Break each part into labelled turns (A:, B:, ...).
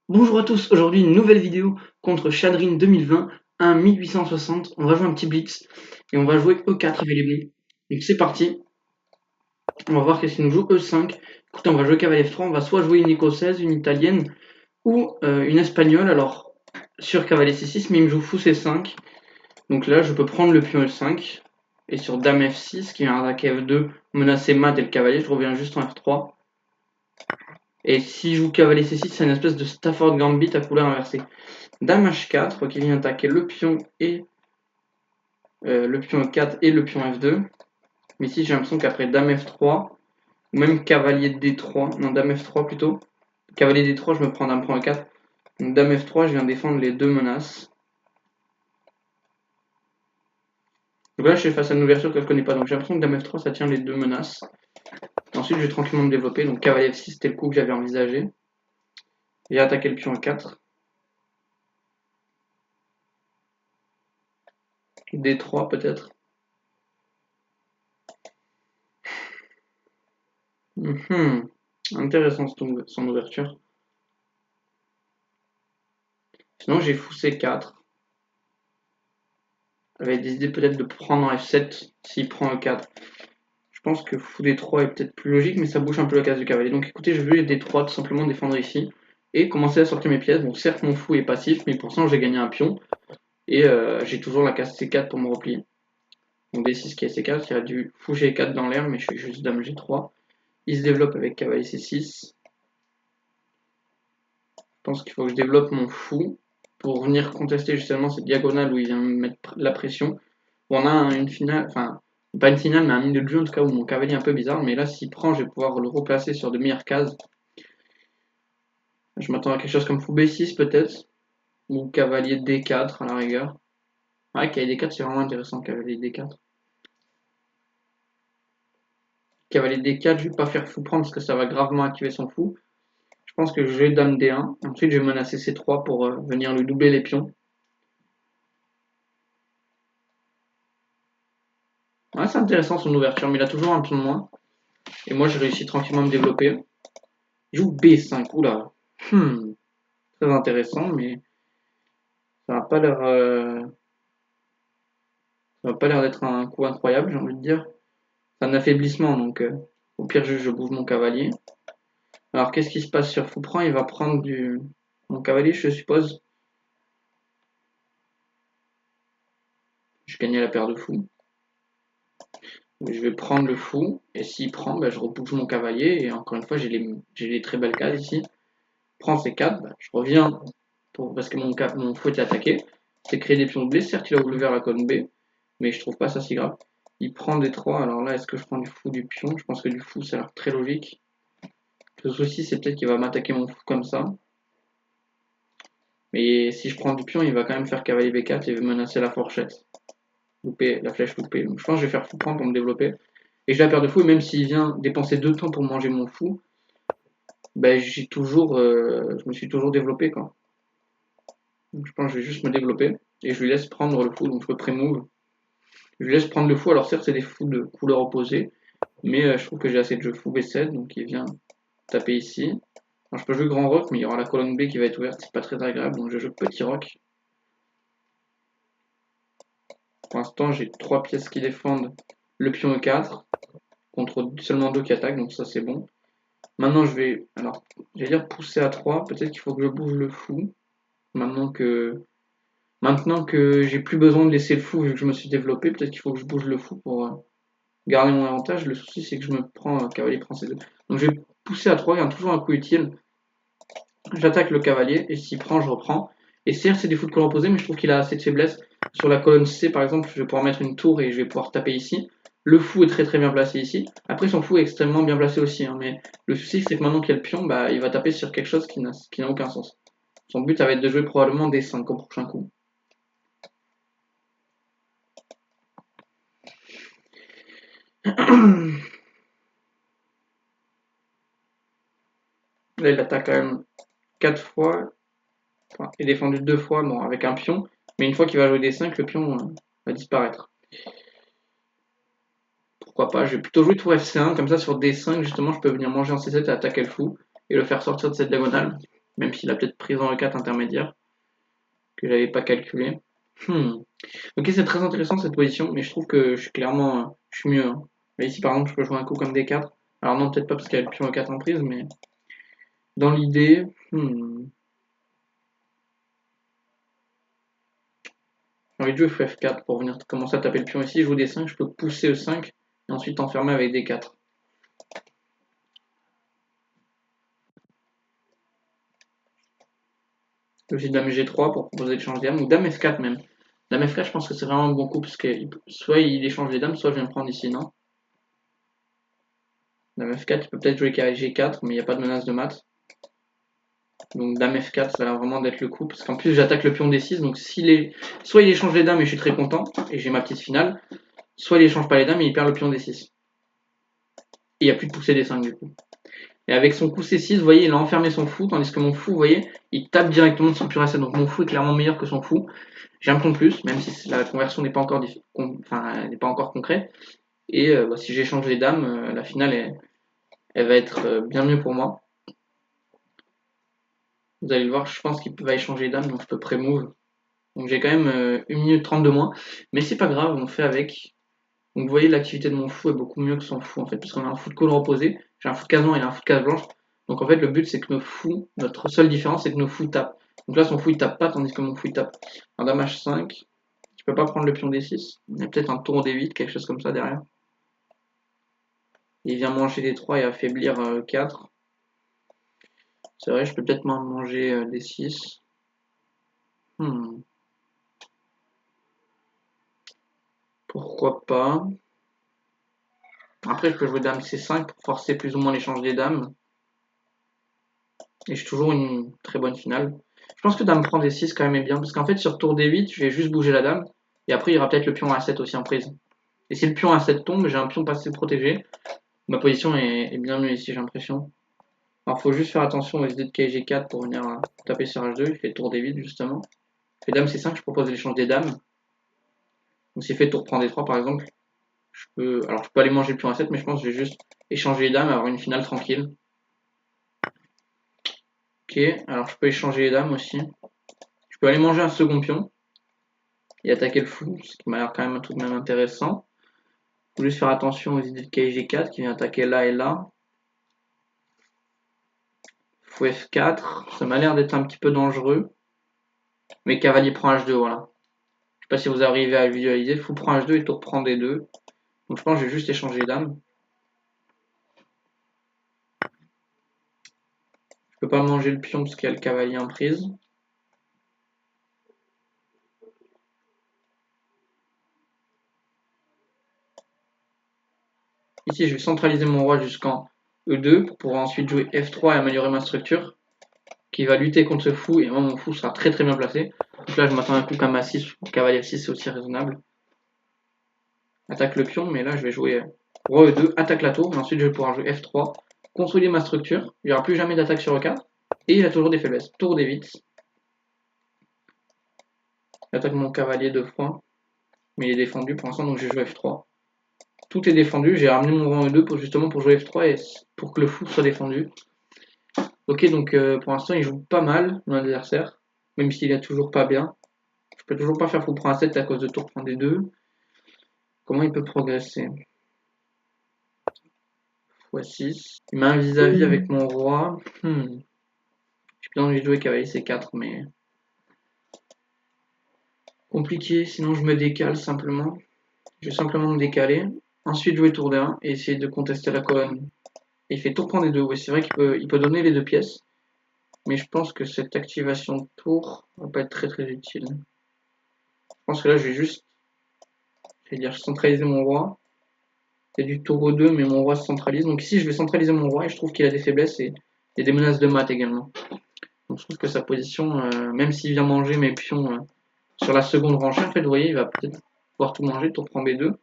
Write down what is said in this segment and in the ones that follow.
A: Bonjour à tous, aujourd'hui une nouvelle vidéo contre Shadrin 2020, un 1860. On va jouer un petit blitz et on va jouer E4 avec les bleus. Donc c'est parti, on va voir qu'est-ce qu'il nous joue E5. Écoutez, on va jouer cavalier F3, on va soit jouer une écossaise, une italienne ou une espagnole. Alors sur cavalier C6, mais il me joue fou C5. Donc là je peux prendre le pion E5 et sur dame F6 qui vient attaquer F2, menacer mat et le cavalier, je reviens juste en F3. Et si je joue cavalier C6, c'est une espèce de Stafford Gambit à couleur inversée. Dame H4 qui vient attaquer le pion et le pion E4 et le pion F2. Mais ici j'ai l'impression qu'après Dame F3, ou même cavalier D3, non Dame F3 plutôt, cavalier D3 je me prends Dame prend E4. Donc Dame F3 je viens défendre les deux menaces. Donc là je suis face à une ouverture que je connais pas, donc j'ai l'impression que Dame F3 ça tient les deux menaces. Ensuite je vais tranquillement me développer, donc cavalier F6 c'était le coup que j'avais envisagé. J'ai attaqué le pion E4. D3 peut-être. Intéressant son ouverture. Sinon j'ai fou C4. Avec des idées peut-être de prendre en F7 s'il prend E4. Je pense que fou D3 est peut-être plus logique, mais ça bouge un peu la case du cavalier. Donc écoutez, je vais D3 tout simplement défendre ici et commencer à sortir mes pièces. Bon, certes, mon fou est passif, mais pour ça, j'ai gagné un pion et j'ai toujours la case C4 pour me replier. Donc D6 qui est C4, il y a du fou G4 dans l'air, mais je suis juste dame G3. Il se développe avec cavalier C6. Je pense qu'il faut que je développe mon fou pour venir contester justement cette diagonale où il vient me mettre la pression. Bon, on a une finale, enfin, pas une finale, mais un milieu de jeu en tout cas où mon cavalier est un peu bizarre. Mais là, s'il prend, je vais pouvoir le replacer sur de meilleures cases. Je m'attends à quelque chose comme fou B6 peut-être, ou cavalier D4 à la rigueur. Ouais, cavalier D4 c'est vraiment intéressant, cavalier D4. Cavalier D4, je vais pas faire fou prendre parce que ça va gravement activer son fou. Je pense que je vais dame D1. Ensuite, je vais menacer C3 pour venir lui doubler les pions. Ouais, c'est intéressant son ouverture, mais il a toujours un pion de moins. Et moi, j'ai réussi tranquillement à me développer. Il joue B5, oula. Très intéressant, mais ça n'a pas l'air ça n'a pas l'air d'être un coup incroyable, j'ai envie de dire. C'est un affaiblissement, donc au pire je bouge mon cavalier. Alors qu'est-ce qui se passe sur fou prend? Il va prendre mon cavalier, je suppose. Je gagnais la paire de fou. Je vais prendre le fou, et s'il prend, bah, je rebouge mon cavalier, et encore une fois j'ai les très belles cases ici. Prends C4, bah, je reviens parce que mon fou était attaqué. C'est créer des pions de blé, certes il a ouvert la colonne B, mais je trouve pas ça si grave. Il prend D3, alors là est-ce que je prends du fou, du pion? Je pense que du fou ça a l'air très logique. Le souci c'est peut-être qu'il va m'attaquer mon fou comme ça. Mais si je prends du pion, il va quand même faire cavalier B4 et menacer la fourchette. Louper, la flèche loupée. Donc je pense que je vais faire fou prendre pour me développer. Et j'ai la paire de fou, et même s'il vient dépenser 2 temps pour manger mon fou, ben je me suis toujours développé quoi. Donc je pense que je vais juste me développer et je lui laisse prendre le fou, donc je peux pré-move. Je lui laisse prendre le fou, alors certes c'est des fous de couleur opposée, mais je trouve que j'ai assez de jeu fou B7, donc il vient taper ici. Alors, je peux jouer grand roc, mais il y aura la colonne B qui va être ouverte, c'est pas très agréable, donc je joue petit roc. Pour l'instant, j'ai 3 pièces qui défendent le pion E4 contre seulement 2 qui attaquent, donc ça c'est bon. Maintenant, j'allais dire pousser à 3. Peut-être qu'il faut que je bouge le fou. Maintenant que j'ai plus besoin de laisser le fou vu que je me suis développé, peut-être qu'il faut que je bouge le fou pour garder mon avantage. Le souci, c'est que je me prends cavalier prend C2. Donc je vais pousser à 3, il y a toujours un coup utile. J'attaque le cavalier et s'il prend, je reprends. Et certes, c'est des fous de couleur opposée, mais je trouve qu'il a assez de faiblesse. Sur la colonne C, par exemple, je vais pouvoir mettre une tour et je vais pouvoir taper ici. Le fou est très très bien placé ici. Après, son fou est extrêmement bien placé aussi. Hein, mais le souci, c'est que maintenant qu'il y a le pion, bah, il va taper sur quelque chose qui n'a aucun sens. Son but, ça va être de jouer probablement des 5 au prochain coup. Là, il attaque quand même 4 fois. Enfin, il est défendu 2 fois, bon, avec un pion. Mais une fois qu'il va jouer des 5, le pion va disparaître. Pourquoi pas? Je vais plutôt jouer tour F5, comme ça sur D5, justement, je peux venir manger en C7 et attaquer le fou et le faire sortir de cette diagonale. même s'il a peut-être pris en E4 intermédiaire, que j'avais pas calculé. Ok, c'est très intéressant cette position, mais je trouve que je suis clairement je suis mieux. Hein. Là, ici, par exemple, je peux jouer un coup comme D4. Alors non, peut-être pas parce qu'il y a le pion E4 en prise, mais dans l'idée, j'ai envie de jouer F4 pour venir commencer à taper le pion ici. Je joue D5, je peux pousser E5 et ensuite enfermer avec D4. Aussi Dame G3 pour proposer l'échange des dames, ou Dame F4 même. Dame F4, je pense que c'est vraiment un bon coup parce que soit il échange les dames, soit je vais me prendre ici, non? Dame F4, il peut peut-être jouer G4, mais il n'y a pas de menace de mat. Donc Dame F4, ça a l'air vraiment d'être le coup, parce qu'en plus j'attaque le pion D6, donc soit il échange les dames et je suis très content, et j'ai ma petite finale, soit il échange pas les dames et il perd le pion D6. Et il n'y a plus de poussée D5 du coup. Et avec son coup C6, vous voyez, il a enfermé son fou, tandis que mon fou, vous voyez, il tape directement sur le pion A7, donc mon fou est clairement meilleur que son fou. J'ai un pion de plus, même si la conversion n'est pas encore, n'est pas encore concrète. Et si j'échange les dames, la finale, elle va être bien mieux pour moi. Vous allez le voir, je pense qu'il va échanger les dames, donc je peux pré-move. Donc j'ai quand même 1 minute 30 de moins. Mais c'est pas grave, on fait avec. Donc vous voyez, l'activité de mon fou est beaucoup mieux que son fou, en fait, parce qu'on a un fou de couleur opposé. J'ai un fou de case noir et un fou de case blanche. Donc en fait, le but, c'est que nos fous, notre seule différence, c'est que nos fous tapent. Donc là, son fou, il tape pas, tandis que mon fou, il tape. Un dame H5. Je peux pas prendre le pion D6. Il y a peut-être un tour D8, quelque chose comme ça derrière. Il vient manger D3 et affaiblir 4. C'est vrai, je peux peut-être manger D6. Pourquoi pas. Après, je peux jouer dame C5 pour forcer plus ou moins l'échange des dames. Et j'ai toujours une très bonne finale. Je pense que dame prend D6 quand même est bien, parce qu'en fait, sur tour D8, je vais juste bouger la dame. Et après, il y aura peut-être le pion A7 aussi en prise. Et si le pion A7 tombe, j'ai un pion pas assez protégé. Ma position est bien mieux ici, j'ai l'impression. Alors, faut juste faire attention aux idées de KG4 pour venir taper sur H2. Il fait tour D8, justement. Il fait dame C5, je propose l'échange des dames. Donc, s'il fait tour prend D3, par exemple, je peux aller manger le pion A7, mais je pense que je vais juste échanger les dames et avoir une finale tranquille. Ok, alors je peux échanger les dames aussi. Je peux aller manger un second pion et attaquer le fou, ce qui m'a l'air quand même tout de même intéressant. Il faut juste faire attention aux idées de KG4 qui vient attaquer là et là. Fou F4, ça m'a l'air d'être un petit peu dangereux. Mais cavalier prend H2, voilà. Je sais pas si vous arrivez à visualiser. Fou prend H2 et tour prend D2. Donc je pense que je vais juste échanger les dames. Je peux pas manger le pion parce qu'il y a le cavalier en prise. Ici, je vais centraliser mon roi jusqu'en E2 pour pouvoir ensuite jouer F3 et améliorer ma structure, qui va lutter contre ce fou, et moi mon fou sera très très bien placé. Donc là je m'attends à un coup comme A6, cavalier F6 c'est aussi raisonnable. Attaque le pion, mais là je vais jouer roi E2, attaque la tour, et ensuite je vais pouvoir jouer F3, consolider ma structure, il n'y aura plus jamais d'attaque sur E4, et il a toujours des faiblesses. Tour D8. J'attaque mon cavalier 2 fois, mais il est défendu pour l'instant, donc je joue F3. Tout est défendu, j'ai ramené mon roi E2 justement pour jouer F3 et pour que le fou soit défendu. Ok, donc pour l'instant, il joue pas mal, mon adversaire, même s'il est toujours pas bien. Je peux toujours pas faire fou prend A7 à cause de tour prend D2. Comment il peut progresser? x6. Il m'a un vis-à-vis avec mon roi. J'ai bien envie de jouer cavalier C4, mais compliqué, sinon je me décale simplement. Je vais simplement me décaler. Ensuite jouer tour D1 et essayer de contester la colonne. Et il fait tour prend D2. Oui, c'est vrai qu'il peut donner les deux pièces. Mais je pense que cette activation de tour va pas être très très utile. Je pense que là, je vais dire centraliser mon roi. C'est du taureau 2, mais mon roi se centralise. Donc ici, je vais centraliser mon roi et je trouve qu'il a des faiblesses et il y a des menaces de mat également. Donc je trouve que sa position, même s'il vient manger mes pions sur la seconde rangée, en fait, vous voyez, il va peut-être pouvoir tout manger. Tour prend B2.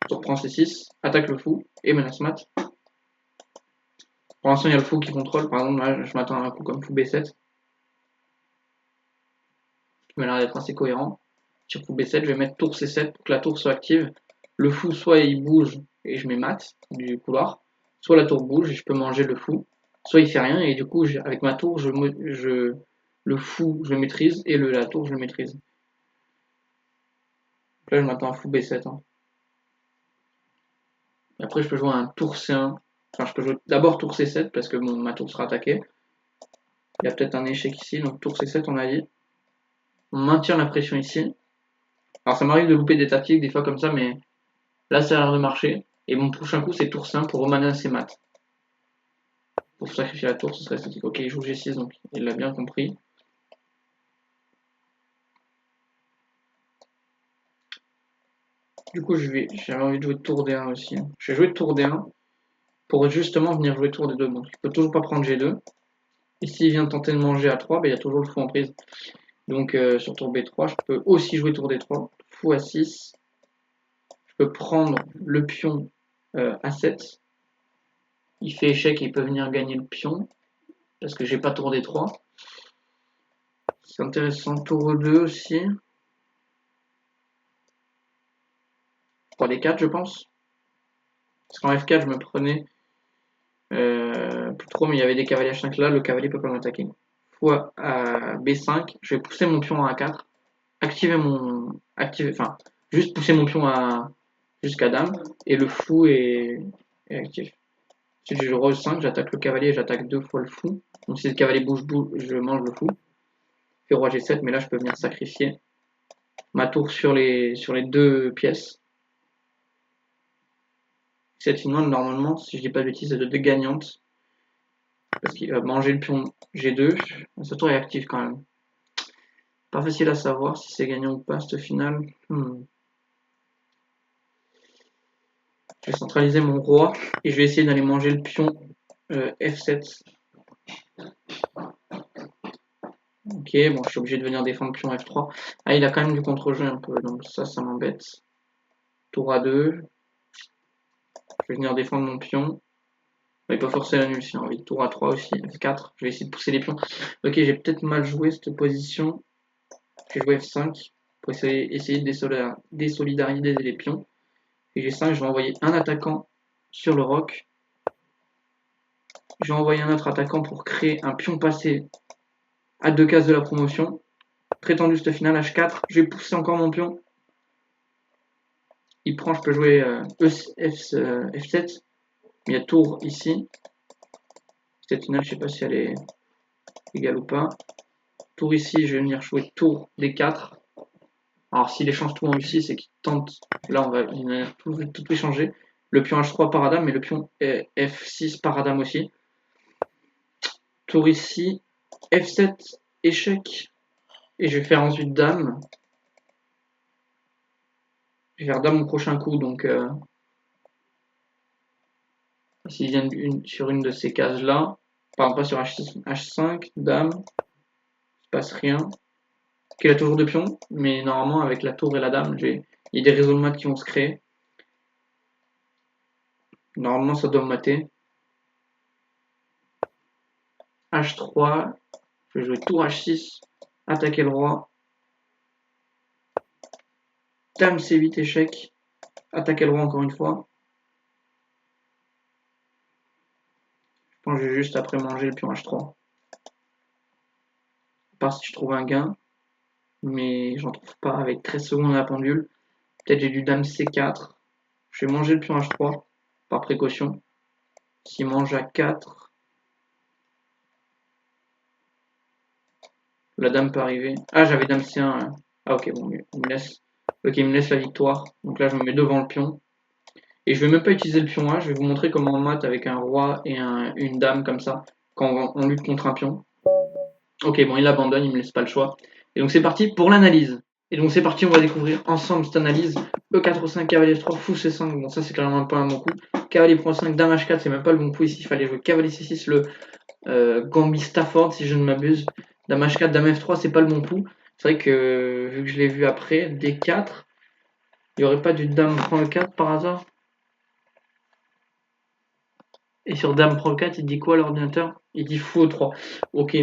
A: Tour prend C6. Attaque le fou et menace mat. Pour l'instant, il y a le fou qui contrôle. Par exemple, là, je m'attends à un coup comme fou B7. Qui m'a l'air d'être assez cohérent. Sur fou B7, je vais mettre tour C7 pour que la tour soit active. Le fou, soit il bouge et je mets mat du couloir, soit la tour bouge et je peux manger le fou. soit il fait rien, et du coup, avec ma tour, le fou, je le maîtrise, et la tour, je le maîtrise. Donc là, je m'attends à fou B7. Hein. Et après, je peux jouer un tour C1. Enfin, je peux jouer d'abord tour C7, parce que ma tour sera attaquée. Il y a peut-être un échec ici, donc tour C7, on a dit. On maintient la pression ici. Alors, ça m'arrive de louper des tactiques, des fois comme ça, mais là, ça a l'air de marcher. Et mon prochain coup, c'est tour C1 pour remaner ses maths. Pour sacrifier la tour, ce serait statique. Ok, il joue G6, donc il l'a bien compris. Du coup, j'avais envie de jouer tour D1 aussi. Je vais jouer tour D1 pour justement venir jouer tour D2. Donc, il peut toujours pas prendre G2. Et s'il vient tenter de manger A3, ben, il y a toujours le fou en prise. Donc, sur tour B3, je peux aussi jouer tour D3. Fou A6. Je peux prendre le pion A7. Il fait échec et il peut venir gagner le pion. Parce que j'ai pas tour D3. C'est intéressant. Tour E2 aussi. Pour les 4, je pense. Parce qu'en F4, je me prenais plus trop, mais il y avait des cavaliers H5 là, le cavalier peut pas m'attaquer. Fois à B5, je vais pousser mon pion à A4, enfin, juste pousser mon pion jusqu'à dame, et le fou est actif. Ensuite, je joue roi 5, j'attaque le cavalier, j'attaque 2 fois le fou. Donc si le cavalier bouge, je mange le fou. Puis roi G7, mais là je peux venir sacrifier ma tour sur les 2 pièces. Cette finale, normalement, si je dis pas de bêtises, c'est de 2 gagnantes. Parce qu'il va manger le pion G2. Sa tour est active quand même. Pas facile à savoir si c'est gagnant ou pas cette finale. Je vais centraliser mon roi et je vais essayer d'aller manger le pion F7. Ok, bon, je suis obligé de venir défendre le pion F3. Ah, il a quand même du contre-jeu un peu, donc ça m'embête. Tour A2. Je vais venir défendre mon pion. Il pas forcer la nulle si j'ai envie. Tour A3 aussi, F4. Je vais essayer de pousser les pions. Ok, j'ai peut-être mal joué cette position. Je vais jouer F5 pour essayer de désolidariser les pions. Et G5, je vais envoyer un attaquant sur le roc. Je vais envoyer un autre attaquant pour créer un pion passé à 2 cases de la promotion. Prétendu cette finale H4. Je vais pousser encore mon pion. Il prend, je peux jouer F7. Il y a tour ici. Cette finale, je ne sais pas si elle est égale ou pas. Tour ici, je vais venir jouer tour D4. Alors s'il échange tout en U6 c'est qu'il tente, là il va tout échanger. Le pion H3 par dame, mais le pion F6 par dame aussi. Tour ici, F7, échec. Et je vais faire ensuite dame. Je vais faire dame au prochain coup, donc s'il vient sur une de ces cases-là, pardon, pas sur H6, H5, dame, il ne se passe rien. Il a toujours deux pions, mais normalement avec la tour et la dame, il y a des réseaux de maths qui vont se créer. Normalement ça doit mater. H3, je vais jouer tour H6, attaquer le roi. Dame C8, échec, attaquer le roi encore une fois. Je pense que je vais juste après manger le pion H3. À part si je trouve un gain, mais j'en trouve pas avec 13 secondes à la pendule. Peut-être j'ai du dame C4. Je vais manger le pion H3 par précaution. S'il mange A4, la dame peut arriver. Ah, j'avais dame C1. Ah, ok, bon, il me laisse. Ok, il me laisse la victoire. Donc là, je me mets devant le pion. Et je vais même pas utiliser le pion A. Je vais vous montrer comment on mate avec un roi et une dame comme ça quand on lutte contre un pion. Ok, bon, il abandonne, il me laisse pas le choix. Et donc c'est parti pour l'analyse. Et donc c'est parti, on va découvrir ensemble cette analyse. E4, 5, cavalier F3, fou C5. Bon, ça c'est clairement pas un bon coup. Cavalier prend 5, dame H4, c'est même pas le bon coup ici. Il fallait jouer cavalier C6, le Gambit Stafford, si je ne m'abuse. Dame H4, dame F3, c'est pas le bon coup. C'est vrai que vu que je l'ai vu après, D4, il n'y aurait pas du dame prend E4 par hasard. Et sur dame prend E4, il dit quoi l'ordinateur? Il dit fou E3. Ok.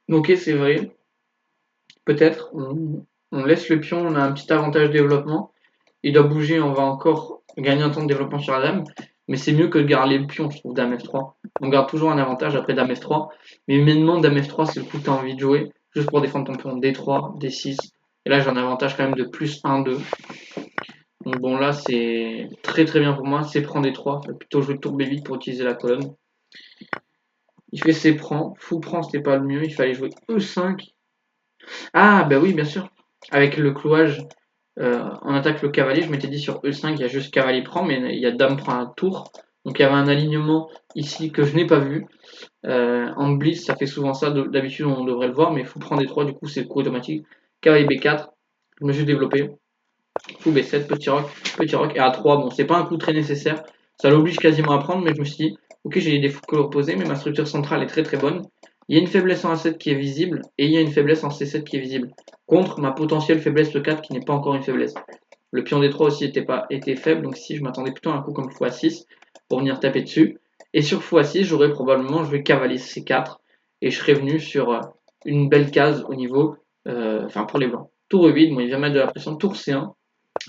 A: Ok, c'est vrai. Peut-être. On laisse le pion, on a un petit avantage de développement. Il doit bouger, on va encore gagner un temps de développement sur la dame. mais c'est mieux que de garder le pion, je trouve, dame F3. On garde toujours un avantage après dame F3, mais humainement, dame F3, c'est le coup que tu as envie de jouer, juste pour défendre ton pion D3, D6, et là j'ai un avantage quand même de plus 1, 2. Donc bon, là c'est très très bien pour moi, c'est prend D3, il faut plutôt jouer tour B8 pour utiliser la colonne. Il fait C prend, fou prend, c'était pas le mieux, il fallait jouer E5. Ah, bah oui, bien sûr, avec le clouage. On attaque le cavalier, je m'étais dit sur E5 il y a juste cavalier prend, mais il y a dame prend un tour. Donc il y avait un alignement ici que je n'ai pas vu. En blitz, ça fait souvent ça, d'habitude on devrait le voir, mais fou prend D3, du coup c'est le coup automatique. Cavalier B4, je me suis développé. Fou B7, petit roc, et A3, bon c'est pas un coup très nécessaire, ça l'oblige quasiment à prendre, mais je me suis dit, ok j'ai des fous couleurs opposés, mais ma structure centrale est très très bonne. Il y a une faiblesse en A7 qui est visible, et il y a une faiblesse en C7 qui est visible, contre ma potentielle faiblesse le 4 qui n'est pas encore une faiblesse. Le pion D3 aussi était faible, donc si je m'attendais plutôt à un coup comme fou A6 pour venir taper dessus. Et sur fou A6, j'aurais probablement joué cavalier C4 et je serais venu sur une belle case au niveau, enfin pour les blancs. Tour E8, bon, il vient mettre de la pression. Tour C1,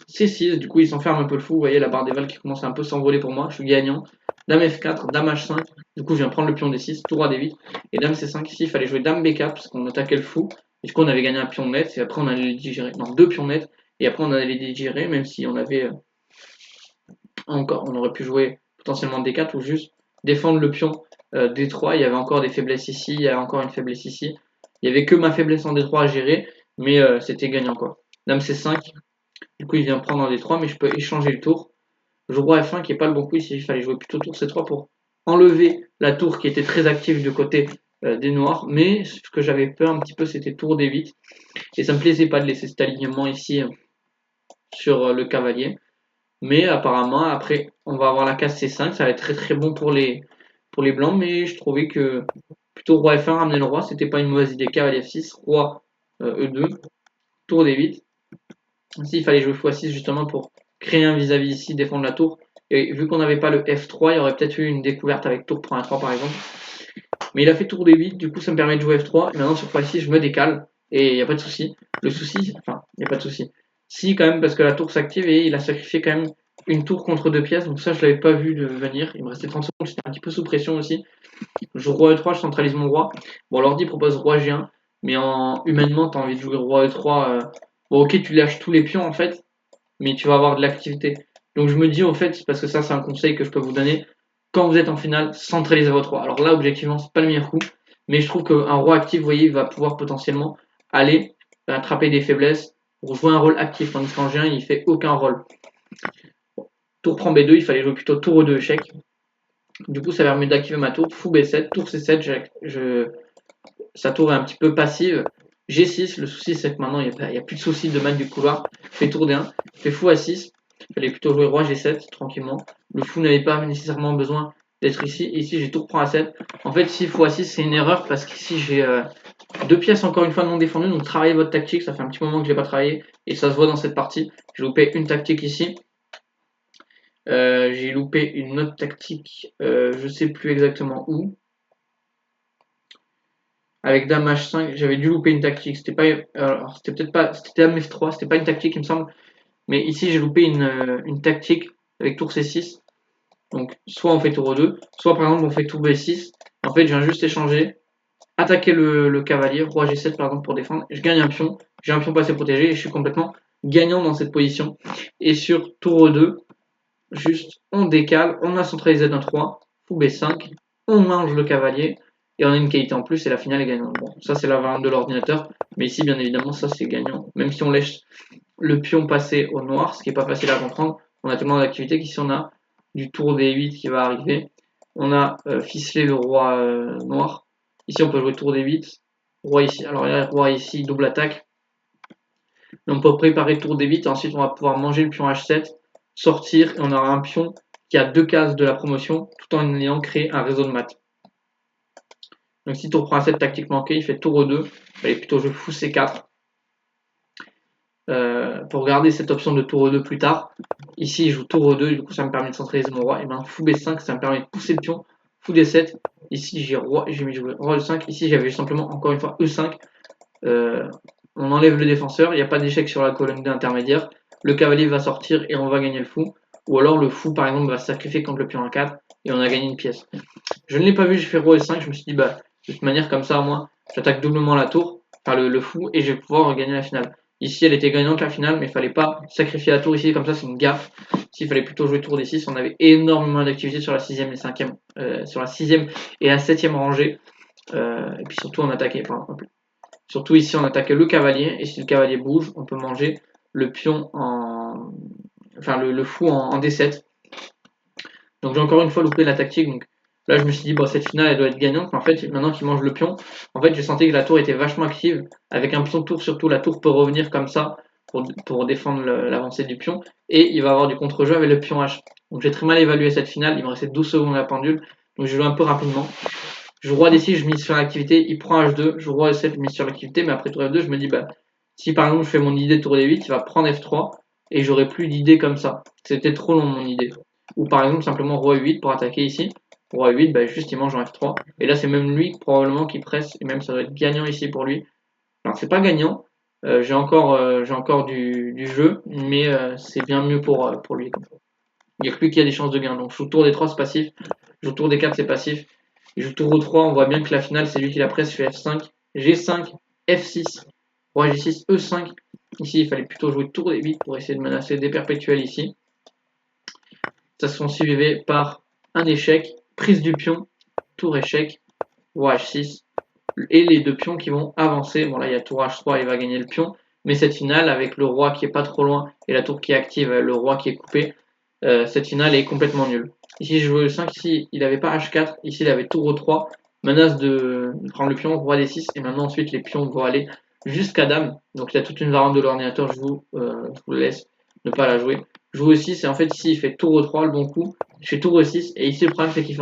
A: C6, du coup il s'enferme un peu le fou. Vous voyez la barre des vals qui commence à un peu s'envoler pour moi. Je suis gagnant. Dame F4, Dame H5. Du coup je viens prendre le pion D6, tour A D8 et Dame C5. Ici il fallait jouer Dame B4 parce qu'on attaquait le fou. Et du coup on avait gagné un pion net et après on allait les digérer. Non, deux pions nets. Et après on allait les digérer, même si on avait encore, on aurait pu jouer potentiellement D4 ou juste défendre le pion D3. Il y avait encore des faiblesses ici, il y avait encore une faiblesse ici. Il n'y avait que ma faiblesse en D3 à gérer, mais c'était gagnant quoi. Dame C5, du coup il vient prendre en D3, mais je peux échanger le tour. Je joue roi F1 qui n'est pas le bon coup ici, il fallait jouer plutôt tour C3 pour enlever la tour qui était très active du côté des noirs, mais ce que j'avais peur un petit peu c'était tour D8, et ça me plaisait pas de laisser cet alignement ici sur le cavalier. Mais apparemment, après, on va avoir la case C5, ça va être très très bon pour les blancs, mais je trouvais que plutôt roi F1, ramener le roi, c'était pas une mauvaise idée. Cavalier F6, roi E2, tour D8. Ici, il fallait jouer x6 justement pour créer un vis-à-vis ici, défendre la tour. Et vu qu'on n'avait pas le F3, il y aurait peut-être eu une découverte avec tour prend A3 par exemple. Mais il a fait tour D8, du coup ça me permet de jouer F3. Et maintenant sur x6, je me décale et il n'y a pas de souci. Le souci, enfin, il n'y a pas de souci. Si, quand même, parce que la tour s'active et il a sacrifié quand même une tour contre deux pièces. Donc ça, je l'avais pas vu de venir. Il me restait 30 secondes, j'étais un petit peu sous pression aussi. Je joue roi E3, je centralise mon roi. Bon, l'ordi propose roi G1, mais humainement, tu as envie de jouer roi E3. Bon, ok, tu lâches tous les pions en fait, mais tu vas avoir de l'activité. Donc je me dis, au fait, parce que ça, c'est un conseil que je peux vous donner, quand vous êtes en finale, centralisez votre roi. Alors là, objectivement, c'est pas le meilleur coup, mais je trouve qu'un roi actif, vous voyez, il va pouvoir potentiellement aller attraper des faiblesses pour jouer un rôle actif, tandis qu'en G1, il fait aucun rôle. Tour prend B2, il fallait jouer plutôt tour E2 échec. Du coup, ça permet d'activer ma tour. Fou B7, tour C7, sa tour est un petit peu passive. G6, le souci c'est que maintenant il n'y a plus de souci de mettre du couloir. Fait tour D1, fait fou A6. Il fallait plutôt jouer roi G7 tranquillement. Le fou n'avait pas nécessairement besoin d'être ici. Ici j'ai tour prend A7. En fait, si fou A6 c'est une erreur parce qu'ici j'ai deux pièces encore une fois non défendues. Donc travaillez votre tactique. Ça fait un petit moment que je l'ai pas travaillé et ça se voit dans cette partie. J'ai loupé une tactique ici. J'ai loupé une autre tactique. Je sais plus exactement où. Avec Dame H5, j'avais dû louper une tactique. C'était pas, alors c'était peut-être pas, c'était Dame F3, c'était pas une tactique, il me semble. Mais ici, j'ai loupé une tactique avec tour C6. Donc, soit on fait tour E2, soit par exemple on fait tour B6. En fait, je viens juste échanger, attaquer le cavalier, roi G7 par exemple pour défendre. Je gagne un pion, j'ai un pion passé protégé et je suis complètement gagnant dans cette position. Et sur tour E2, juste on décale, on a centralisé notre roi, fou B5, on mange le cavalier et on a une qualité en plus et la finale est gagnante. Bon, ça c'est la variante de l'ordinateur, mais ici bien évidemment ça c'est gagnant. Même si on laisse le pion passer au noir, ce qui n'est pas facile à comprendre, on a tellement d'activité qu'ici on a du tour D8 qui va arriver. On a ficelé le roi noir. Ici on peut jouer tour D8, roi ici. Alors là, roi ici, double attaque. Mais on peut préparer tour D8 et ensuite on va pouvoir manger le pion H7, sortir et on aura un pion qui a deux cases de la promotion tout en ayant créé un réseau de maths. Donc si tour prend A7 tactique manquée, il fait tour E2, il fallait plutôt jouer fou C4 pour garder cette option de tour E2 plus tard. Ici il joue tour E2, du coup ça me permet de centraliser mon roi, et bien fou B5 ça me permet de pousser le pion, fou D7, ici j'ai mis roi E5, ici j'avais simplement encore une fois E5. On enlève le défenseur, il n'y a pas d'échec sur la colonne D intermédiaire, le cavalier va sortir et on va gagner le fou. ou alors le fou par exemple va se sacrifier contre le pion A4 et on a gagné une pièce. Je ne l'ai pas vu, j'ai fait roi E5, je me suis dit bah de toute manière comme ça moi j'attaque doublement la tour, enfin le fou, et je vais pouvoir gagner la finale. Ici elle était gagnante la finale, mais il fallait pas sacrifier la tour ici, comme ça c'est une gaffe. S'il fallait plutôt jouer tour D6, on avait énormément d'activité sur la 6ème et 5ème, sur la 6ème et la 7ème rangée. Et puis surtout on attaquait, surtout ici on attaquait le cavalier, et si le cavalier bouge, on peut manger le pion en. Enfin le fou en D7. Donc j'ai encore une fois loupé la tactique. Donc là je me suis dit bon cette finale elle doit être gagnante, mais en fait maintenant qu'il mange le pion, en fait j'ai senti que la tour était vachement active. Avec un pion de tour surtout, la tour peut revenir comme ça pour défendre l'avancée du pion, et il va avoir du contre-jeu avec le pion H. Donc j'ai très mal évalué cette finale, il me restait 12 secondes à la pendule, donc je joue un peu rapidement. Je joue roi D6, je mise sur l'activité, il prend H2, je joue roi E7, je mise sur l'activité, mais après tour F2, je me dis bah si par exemple je fais mon idée de tour D8, il va prendre F3 et j'aurai plus d'idées comme ça. C'était trop long mon idée. Ou par exemple simplement roi 8 pour attaquer ici. Roi 8, bah juste il mange en F3. Et là c'est même lui probablement qui presse, et même ça doit être gagnant ici pour lui. Alors c'est pas gagnant, j'ai encore du jeu, mais c'est bien mieux pour lui. Il n'y a que lui qui a des chances de gain. Donc je joue tour des 3 c'est passif, je joue tour des 4 c'est passif. Je joue tour au 3, on voit bien que la finale c'est lui qui la presse, je fais F5, G5, F6, roi G6, E5. Ici il fallait plutôt jouer tour des 8 pour essayer de menacer des perpétuels ici. Ça se sont suivis par un échec, prise du pion, tour échec, roi H6, et les deux pions qui vont avancer. Bon là il y a tour H3, il va gagner le pion, mais cette finale avec le roi qui est pas trop loin et la tour qui est active, le roi qui est coupé, cette finale est complètement nulle. Ici je jouais le 5, ici il n'avait pas H4, ici il avait tour au 3, menace de prendre le pion, roi D6, et maintenant ensuite les pions vont aller jusqu'à dame. Donc il y a toute une variante de l'ordinateur, je vous laisse ne pas la jouer. Je joue aussi, c'est en fait ici il fait tour au 3 le bon coup, je fais tour E6, et ici le problème c'est qu'il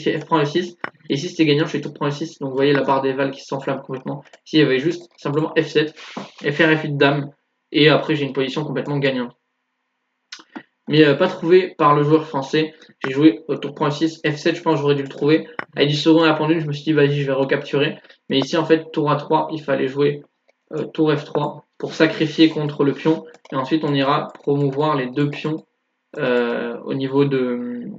A: fait F prend E6, et ici c'était gagnant, je fais tour prend E6, donc vous voyez la barre des vals qui s'enflamme complètement. Ici il y avait juste simplement F7, FR F8 dame, et après j'ai une position complètement gagnante. Mais pas trouvé par le joueur français. J'ai joué au tour point 6, F7, je pense que j'aurais dû le trouver. À 10 secondes à la pendule, je me suis dit, vas-y, je vais recapturer. Mais ici, en fait, tour A3, il fallait jouer tour F3 pour sacrifier contre le pion. Et ensuite, on ira promouvoir les deux pions au niveau de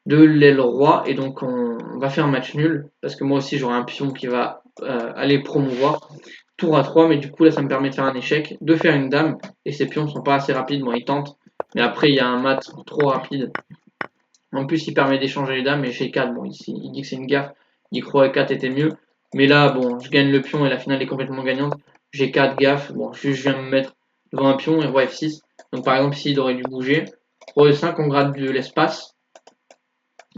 A: l'aile roi. Et donc, on va faire un match nul. Parce que moi aussi, j'aurai un pion qui va aller promouvoir. Tour à 3, mais du coup là ça me permet de faire un échec, de faire une dame, et ces pions ne sont pas assez rapides, bon ils tentent, mais après il y a un mat trop rapide. En plus il permet d'échanger les dames, et chez 4, bon ici il dit que c'est une gaffe, il dit que roi 4 était mieux, mais là bon je gagne le pion et la finale est complètement gagnante, j'ai 4 gaffes, bon je viens de me mettre devant un pion et roi F6, donc par exemple ici il aurait dû bouger, roi E5 on grade de l'espace,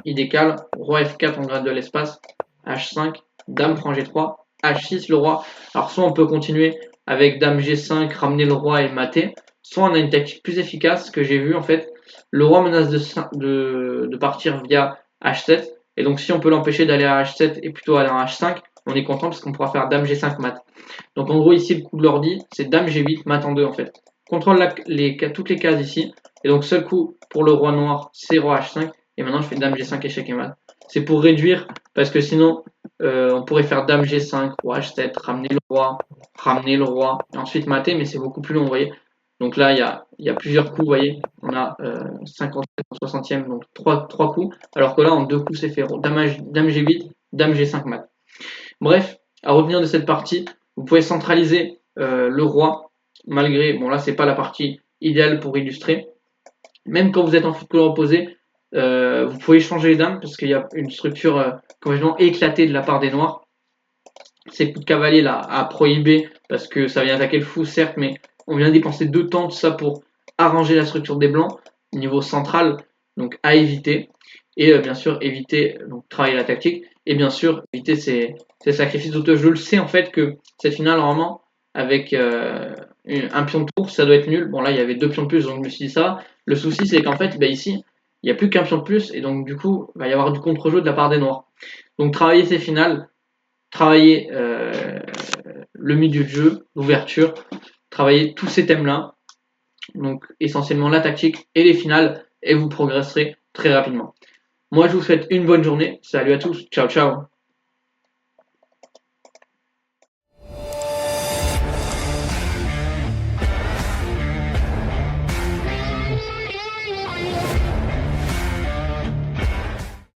A: il décale, roi F4 on grade de l'espace, H5, dame prend G3, H6 le roi. Alors soit on peut continuer avec dame G5, ramener le roi et mater, soit on a une tactique plus efficace que j'ai vu en fait. Le roi menace de partir via H7, et donc si on peut l'empêcher d'aller à H7 et plutôt aller à H5, on est content parce qu'on pourra faire dame G5 mat. Donc en gros ici le coup de l'ordi c'est dame G8 mat en 2 en fait. Contrôle toutes les cases ici, et donc seul coup pour le roi noir c'est roi H5, et maintenant je fais dame G5 échec et mat. C'est pour réduire, parce que sinon on pourrait faire dame G5, roi H7, ramener le roi, et ensuite mater, mais c'est beaucoup plus long, vous voyez. Donc là, il y a plusieurs coups, vous voyez. On a 57 en 60e, donc 3 coups, alors que là, en 2 coups, c'est fait. Dame G8, dame G5 mat. Bref, à revenir de cette partie, vous pouvez centraliser le roi, malgré, bon là, c'est pas la partie idéale pour illustrer. Même quand vous êtes en foot couleur opposée, vous pouvez changer les dames parce qu'il y a une structure complètement éclatée de la part des noirs. Ces coups de cavalier là à prohiber parce que ça vient attaquer le fou, certes, mais on vient dépenser 2 temps tout ça pour arranger la structure des blancs au niveau central, donc à éviter. Et bien sûr, éviter, donc travailler la tactique, et bien sûr, éviter ces sacrifices d'auto. Je le sais en fait que cette finale, normalement, avec un pion de tour, ça doit être nul. Bon, là, il y avait 2 pions de plus, donc je me suis dit ça. Le souci, c'est qu'en fait, ici, il n'y a plus qu'un pion de plus, et donc du coup, il va y avoir du contre-jeu de la part des noirs. Donc, travailler ces finales, travailler le milieu de jeu, l'ouverture, travailler tous ces thèmes-là, donc essentiellement la tactique et les finales, et vous progresserez très rapidement. Moi, je vous souhaite une bonne journée. Salut à tous. Ciao, ciao.